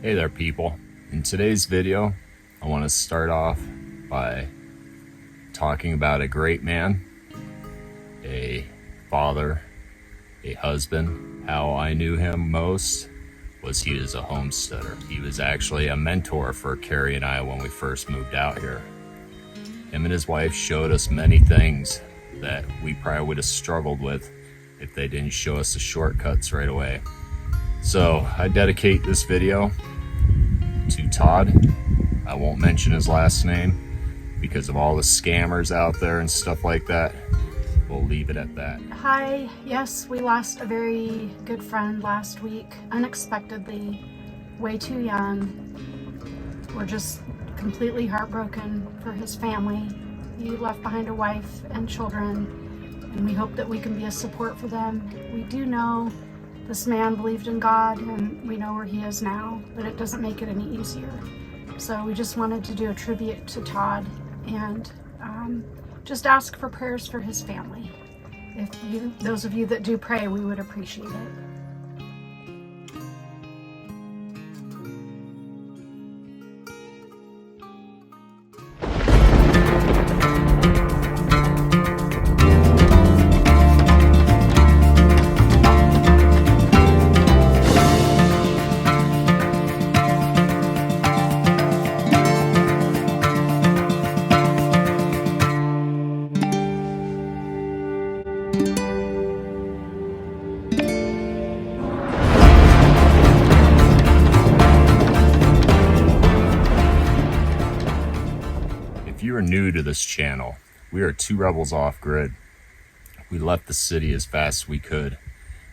Hey there people. In today's video, I want to start off by talking about a great man, a father, a husband. How I knew him most was he was a homesteader. He was actually a mentor for Keri and I when we first moved out here. Him and his wife showed us many things that we probably would have struggled with if they didn't show us the shortcuts right away. So I dedicate this video to Todd. I won't mention his last name because of all the scammers out there and stuff like that. We'll leave it at that. Hi, yes, we lost a very good friend last week, unexpectedly, way too young. We're just completely heartbroken for his family. He left behind a wife and children, and we hope that we can be a support for them. We do know this man believed in God, and we know where he is now, but it doesn't make it any easier. So we just wanted to do a tribute to Todd and just ask for prayers for his family. Those of you that do pray, we would appreciate it. If you are new to this channel, we are two rebels off grid. We left the city as fast as we could,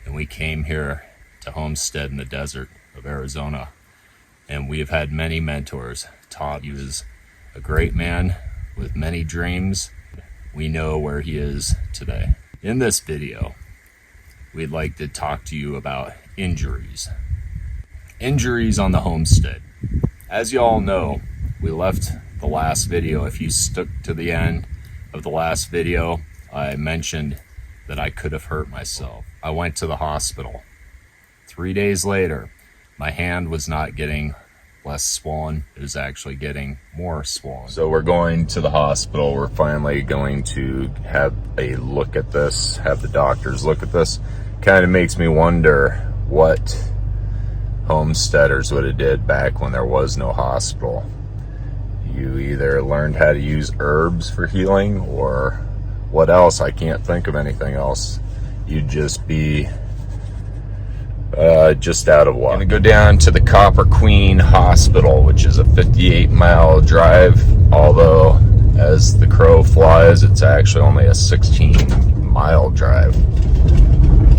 and we came here to Homestead in the desert of Arizona. And we have had many mentors. Todd, he was a great man with many dreams. We know where he is today. In this video, we'd like to talk to you about injuries. Injuries on the homestead. As you all know, we left the last video. If you stuck to the end of the last video, I mentioned that I could have hurt myself. I went to the hospital. 3 days later, my hand was not getting less swollen. It was actually getting more swollen. So we're going to the hospital. We're finally going to have a look at this, have the doctors look at this. Kind of makes me wonder what homesteaders would have did back when there was no hospital. You either learned how to use herbs for healing, or what else? I can't think of anything else. You'd just be just out of luck. I'm gonna go down to the Copper Queen Hospital, which is a 58-mile drive, although as the crow flies, it's actually only a 16-mile drive.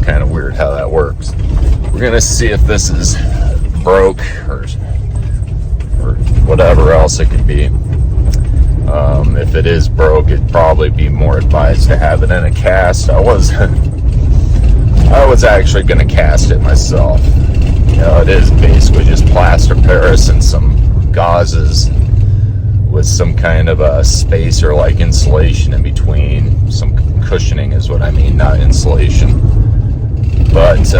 Kind of weird how that works. We're gonna see if this is broke or whatever else it could be. If it is broke, it'd probably be more advised to have it in a cast. I was actually going to cast it myself. You know, it is basically just plaster Paris and some gauzes with some kind of a spacer like insulation in between. Some cushioning is what I mean, not insulation. But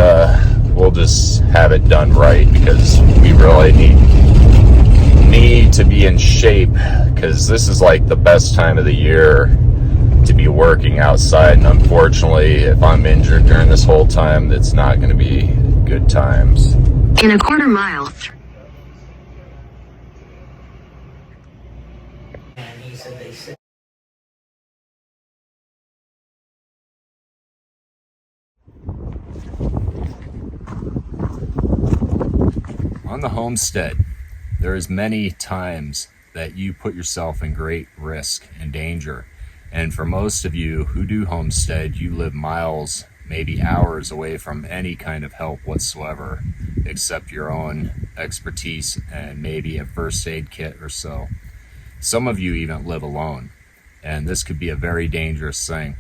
we'll just have it done right, because we really need to be in shape, because this is like the best time of the year to be working outside, and unfortunately if I'm injured during this whole time, it's not going to be good times. In a quarter mile. And he said they said On the homestead, there is many times that you put yourself in great risk and danger. And for most of you who do homestead, you live miles, maybe hours away from any kind of help whatsoever, except your own expertise and maybe a first aid kit or so. Some of you even live alone, and this could be a very dangerous thing.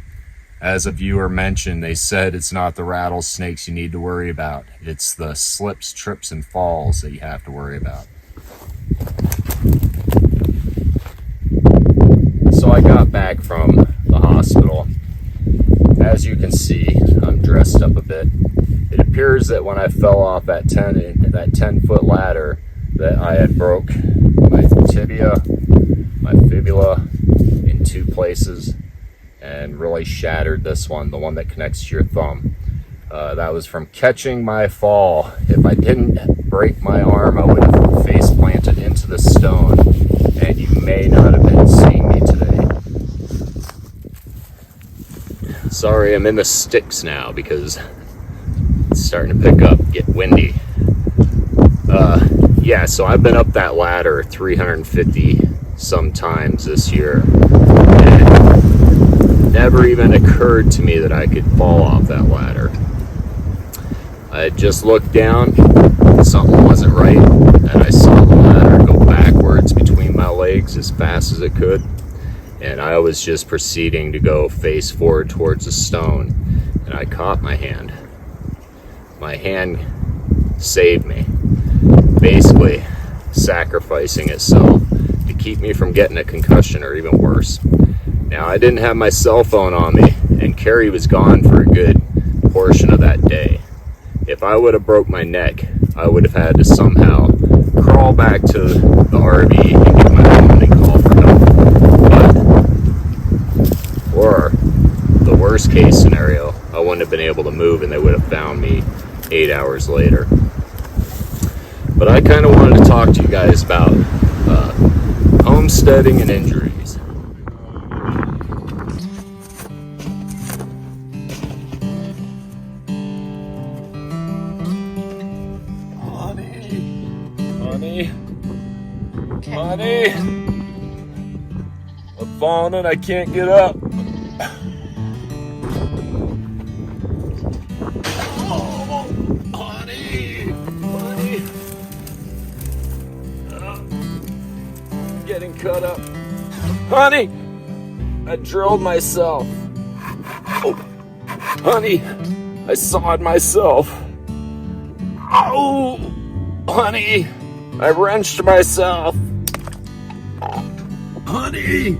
As a viewer mentioned, they said it's not the rattlesnakes you need to worry about. It's the slips, trips, and falls that you have to worry about. So I got back from the hospital. As you can see, I'm dressed up a bit. It appears that when I fell off that 10-foot ladder, that I had broke my tibia, my fibula in 2 places, and really shattered this one, the one that connects to your thumb. That was from catching my fall. If I didn't break my arm, I would have face planted into the stone, and you may not have been seeing me today. Sorry, I'm in the sticks now because it's starting to pick up, get windy. Yeah, so I've been up that ladder 350 some times this year, and it never even occurred to me that I could fall off that ladder. I just looked down, something wasn't right, and I saw the ladder go backwards between my legs as fast as it could, and I was just proceeding to go face forward towards the stone, and I caught my hand. My hand saved me, basically sacrificing itself to keep me from getting a concussion or even worse. Now, I didn't have my cell phone on me, and Keri was gone for a good portion of that day. If I would have broke my neck, I would have had to somehow crawl back to the RV and get my phone and call for help. Or the worst case scenario, I wouldn't have been able to move and they would have found me 8 hours later. But I kind of wanted to talk to you guys about homesteading and injuries. Honey, Okay. honey, I'm falling and I can't get up. Oh, honey, I'm getting cut up. Honey, I drilled myself. Oh, honey, I sawed myself. Oh, honey, I wrenched myself. Honey,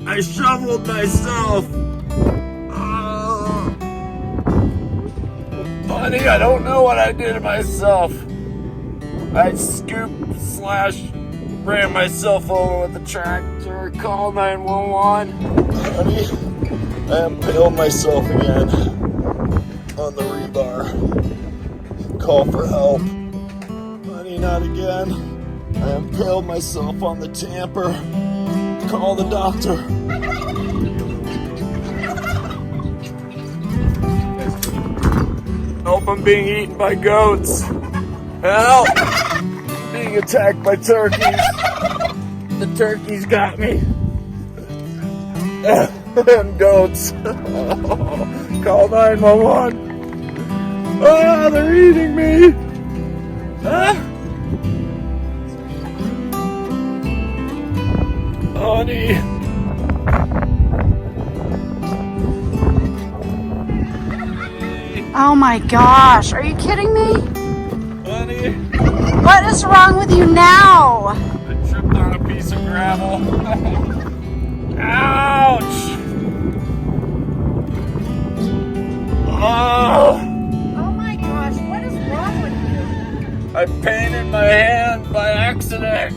I shoveled myself. Oh. Honey, I don't know what I did to myself. I scooped / ran myself over with a tractor. Call 911. Honey, I impaled myself again on the rebar. Call for help. Honey, not again. I impaled myself on the tamper. Call the doctor. Help, I'm being eaten by goats. Help! Being attacked by turkeys. The turkeys got me. And goats. Call 911. Oh, they're eating me. Honey. Oh my gosh, are you kidding me? Honey. What is wrong with you now? I tripped on a piece of gravel. Ouch! Oh! Oh my gosh, what is wrong with you? I painted my hand by accident.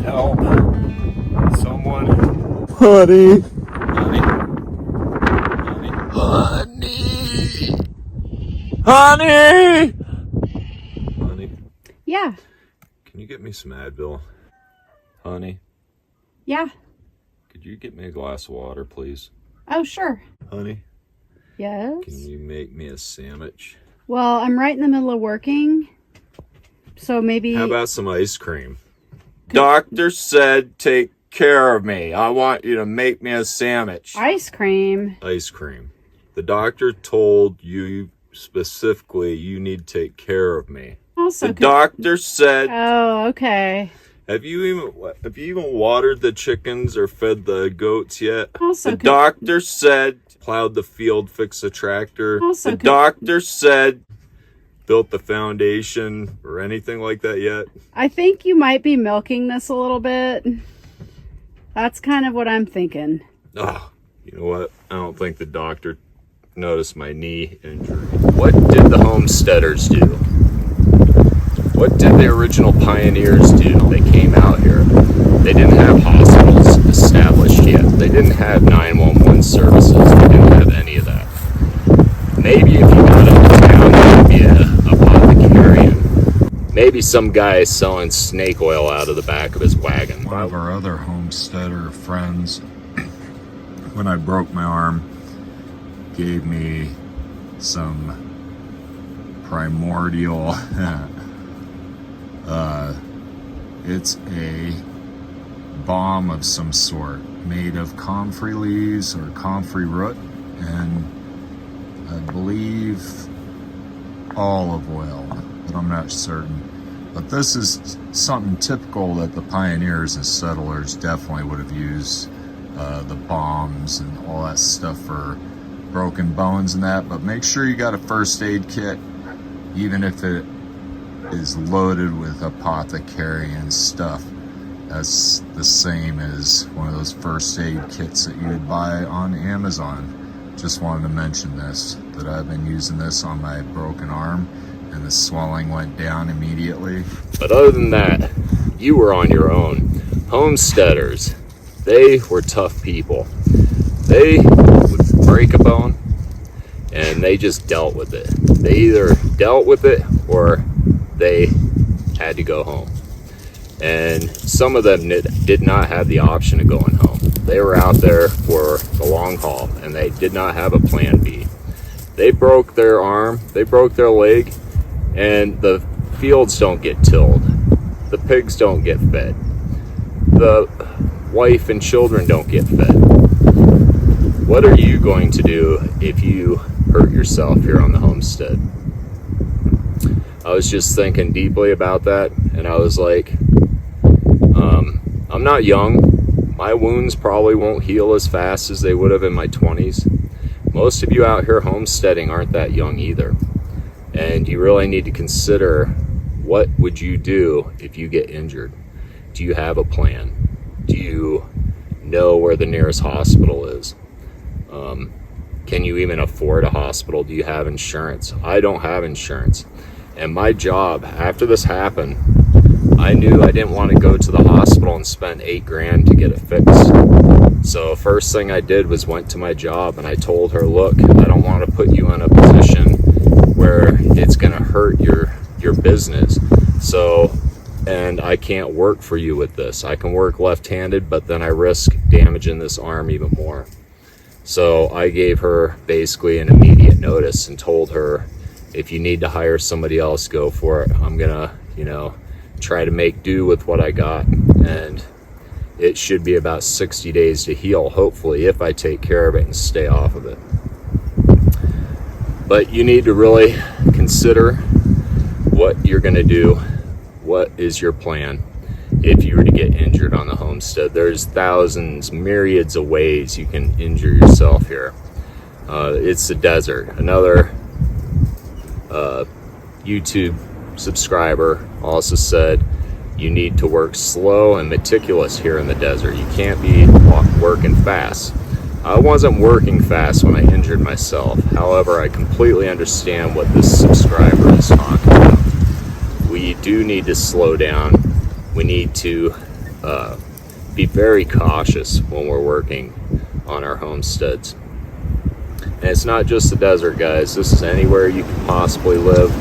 Help. Someone. Honey. Honey. Honey. Honey. Honey. Yeah, Can you get me some Advil? Honey. yeah. Could you get me a glass of water, please? Oh, sure. Honey. Yes. Can you make me a sandwich? Well, I'm right in the middle of working, so maybe... How about some ice cream? Doctor said take care of me. I want you to make me a sandwich. Ice cream? Ice cream. The doctor told you specifically you need to take care of me. Also, The doctor said, Oh, okay. have you even watered the chickens or fed the goats yet? Also, The doctor said, plowed the field, fixed the tractor. Also, The doctor said, built the foundation or anything like that yet? I think you might be milking this a little bit. That's kind of what I'm thinking. Oh, you know what? I don't think the doctor noticed my knee injury. What did the homesteaders do? What did the original pioneers do? They came out here. They didn't have hospitals established yet. They didn't have 911 services. They didn't have any of that. Maybe if you got into town, there would be a apothecarian. Maybe some guy selling snake oil out of the back of his wagon. One of our other homesteader friends, when I broke my arm, gave me some primordial it's a balm of some sort made of comfrey leaves or comfrey root, and I believe olive oil, but I'm not certain. But this is something typical that the pioneers and settlers definitely would have used, the balms and all that stuff for broken bones and that. But make sure you got a first aid kit, even if it is loaded with apothecarian stuff. That's the same as one of those first aid kits that you would buy on Amazon. Just wanted to mention this, that I've been using this on my broken arm and the swelling went down immediately. But other than that, you were on your own. Homesteaders, they were tough people. They would break a bone and they just dealt with it. They either dealt with it or they had to go home. And some of them did not have the option of going home. They were out there for the long haul and they did not have a plan B. They broke their arm, they broke their leg, and the fields don't get tilled. The pigs don't get fed. The wife and children don't get fed. What are you going to do if you hurt yourself here on the homestead? I was just thinking deeply about that, and I was like, I'm not young. My wounds probably won't heal as fast as they would have in my 20s. Most of you out here homesteading aren't that young either. And you really need to consider, what would you do if you get injured? Do you have a plan? Do you know where the nearest hospital is? Can you even afford a hospital? Do you have insurance? I don't have insurance. And my job, after this happened, I knew I didn't want to go to the hospital and spend $8,000 to get it fixed. So first thing I did was went to my job and I told her, look, I don't want to put you in a position where it's going to hurt your business. So, and I can't work for you with this. I can work left-handed, but then I risk damaging this arm even more. So I gave her basically an immediate notice and told her, if you need to hire somebody else, go for it. I'm gonna, try to make do with what I got, and it should be about 60 days to heal, hopefully, if I take care of it and stay off of it. But you need to really consider what you're gonna do. What is your plan if you were to get injured on the homestead? There's thousands, myriads of ways you can injure yourself here. It's the desert. Another YouTube subscriber also said you need to work slow and meticulous here in the desert. You can't be working fast. I wasn't working fast when I injured myself. However, I completely understand what this subscriber is talking about. We do need to slow down. We need to be very cautious when we're working on our homesteads. And it's not just the desert, guys. This is anywhere you can possibly live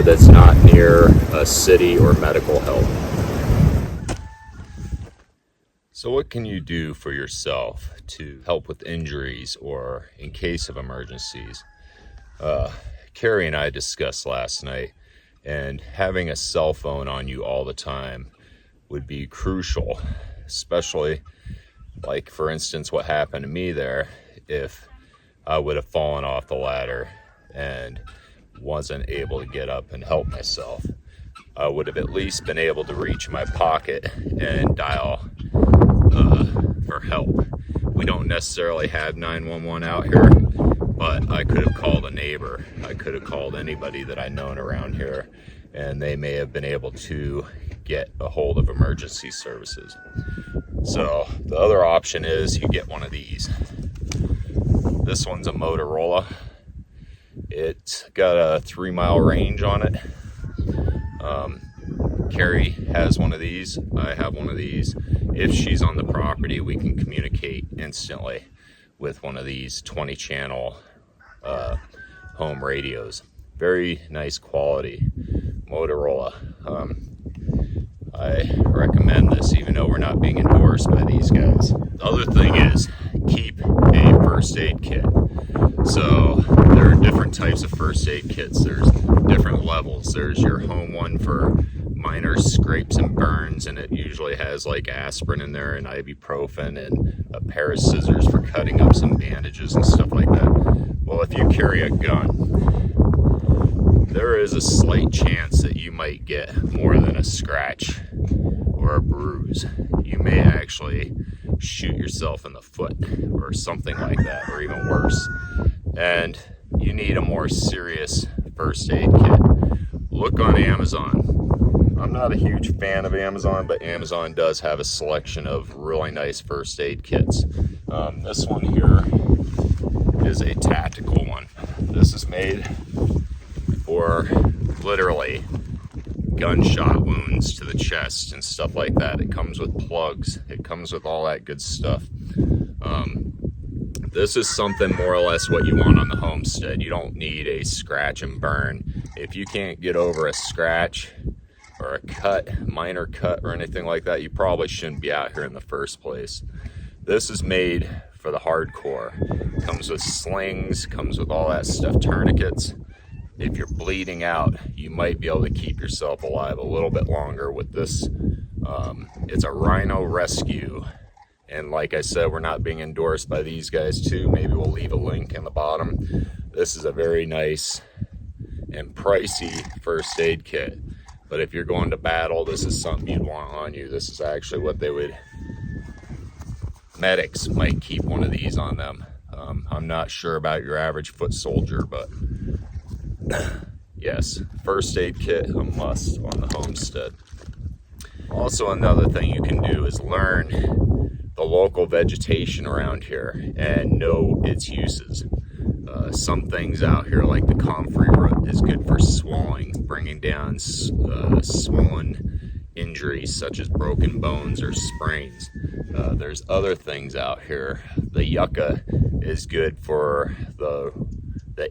that's not near a city or medical help. So what can you do for yourself to help with injuries or in case of emergencies? Keri and I discussed last night, and having a cell phone on you all the time would be crucial, especially like, for instance, what happened to me there. If I would have fallen off the ladder and wasn't able to get up and help myself, I would have at least been able to reach my pocket and dial for help. We don't necessarily have 911 out here, but I could have called a neighbor. I could have called anybody that I known around here, and they may have been able to get a hold of emergency services. So the other option is you get one of these. This one's a Motorola. It's got a 3-mile range on it. Keri has one of these. I have one of these. If she's on the property, we can communicate instantly with one of these 20-channel home radios. Very nice quality Motorola. I recommend this even though we're not being endorsed by these guys. The other thing is keep a first aid kit. So there are different types of first aid kits. There's different levels. There's your home one for minor scrapes and burns, and it usually has like aspirin in there and ibuprofen and a pair of scissors for cutting up some bandages and stuff like that. Well, if you carry a gun, there is a slight chance that you might get more than a scratch or a bruise. You may actually shoot yourself in the foot or something like that, or even worse. And you need a more serious first aid kit. Look on Amazon. I'm not a huge fan of Amazon, but Amazon does have a selection of really nice first aid kits. This one here is a tactical one. This is made for literally gunshot wounds to the chest and stuff like that. It comes with plugs. It comes with all that good stuff. This is something more or less what you want on the homestead. You don't need a scratch and burn. If you can't get over a scratch or a cut, minor cut or anything like that, you probably shouldn't be out here in the first place. This is made for the hardcore. Comes with slings, comes with all that stuff, tourniquets. If you're bleeding out, you might be able to keep yourself alive a little bit longer with this. It's a Rhino Rescue. And like I said, we're not being endorsed by these guys too. Maybe we'll leave a link in the bottom. This is a very nice and pricey first aid kit. But if you're going to battle, this is something you'd want on you. This is actually what they would, medics might keep one of these on them. I'm not sure about your average foot soldier, but yes, first aid kit, a must on the homestead. Also, another thing you can do is learn the local vegetation around here and know its uses. Some things out here, like the comfrey root, is good for swelling, bringing down swollen injuries such as broken bones or sprains. There's other things out here. The yucca is good for the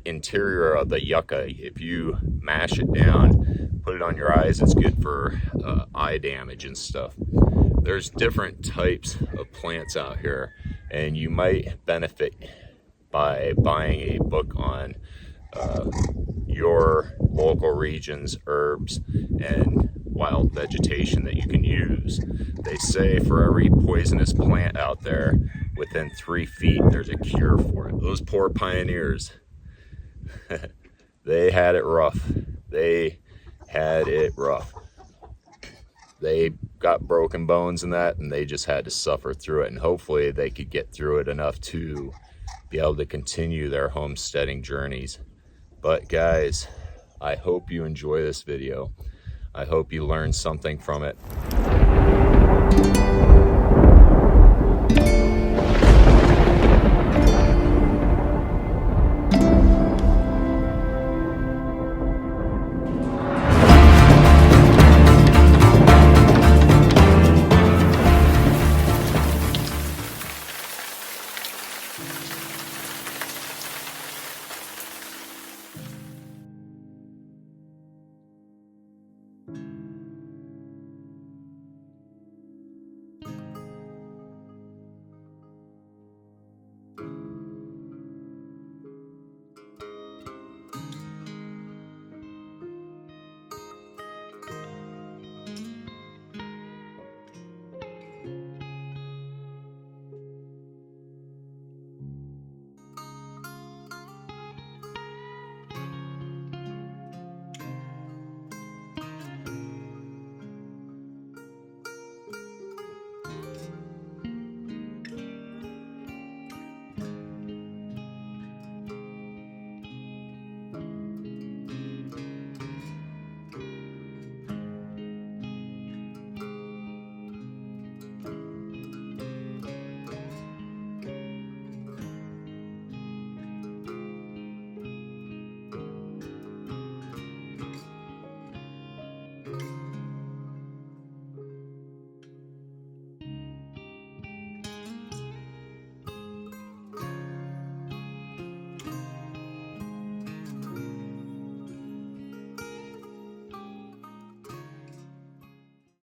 interior of the yucca. If you mash it down, put it on your eyes, it's good for eye damage and stuff. There's different types of plants out here, and you might benefit by buying a book on your local region's herbs and wild vegetation that you can use. They say for every poisonous plant out there, within 3 feet, there's a cure for it. Those poor pioneers, they had it rough. They had it rough. They got broken bones and that, and they just had to suffer through it. And hopefully they could get through it enough to be able to continue their homesteading journeys. But guys, I hope you enjoy this video. I hope you learned something from it.